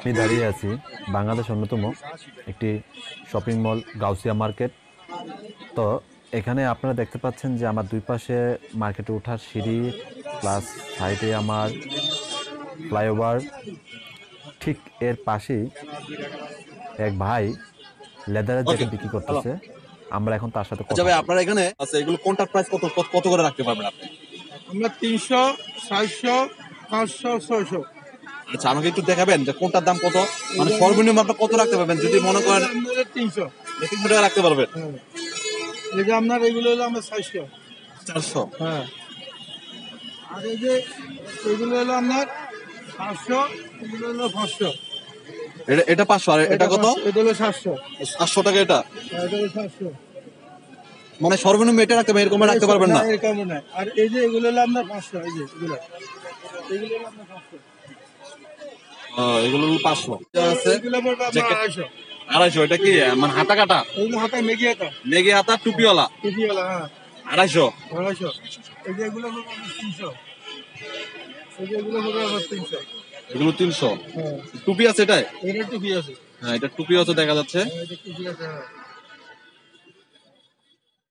আমি দাঁড়িয়ে আছি বাংলাদেশ অন্যতম একটি শপিং মল গাউসিয়া মার্কেট। তো এখানে আপনারা দেখতে পাচ্ছেন যে আমার দুই পাশে মার্কেটে ওঠার সিঁড়ি, প্লাস সাইডে আমার ফ্লাইওভার। ঠিক এর পাশেই এক ভাই লেদারের ওকে, জ্যাকেট বিক্রি হ্যালো। করতেছে। আমরা এখন তার সাথে আচ্ছা কথা ভাই, বলবো। আপনার এখানে আছে এগুলো কোনটার প্রাইস কত কত কত করে রাখতে পারবেন আপনি? আমরা 300, 700, 500, 600। আচ্ছা, আমাকে একটু দেখাবেন যে কোনটার দাম কত, মানে এটা সর্বনিম্ন আপনার কত রাখতে পারবেন যদি মনে করেন আপনাদের 300। 300 টাকা রাখতে পারবেন? হ্যাঁ, এই যে আপনার এগুলো হলো আমরা 400। 400? হ্যাঁ, আর এই যে এগুলো হলো আপনার 500, এগুলো হলো 500। এটা এটা 500, আর এটা কত? 500, এটা হলো 700। 700 টাকা এটা? আর এটা হলো 700। মানে সর্বনিম্ন এটা রাখতে পারবেন, এরকম রাখতে পারবেন না? এরকম না। আর এই যে এগুলো হলো আপনার 500, এই যে এগুলো হলো আপনার 500। এগুলো হলো 500 আছে। এগুলো পড়বে আপনার জ্যাকেট 250। 250? এটা কি মানে হাতা কাটা এগুলো হাতায় মেগি হাতা, নেগি হাতা টুপিওয়ালা? টুপিওয়ালা। হ্যাঁ, 250? 250। এই যে এগুলো পড়বে আপনার 300। এই যে এগুলো পড়বে আপনার 300। এগুলো 300? হ্যাঁ, টুপি আছে এটাই? এটা টুপি আছে। হ্যাঁ, এটা টুপি আছে দেখা যাচ্ছে। হ্যাঁ, এটা টুপি আছে। হ্যাঁ।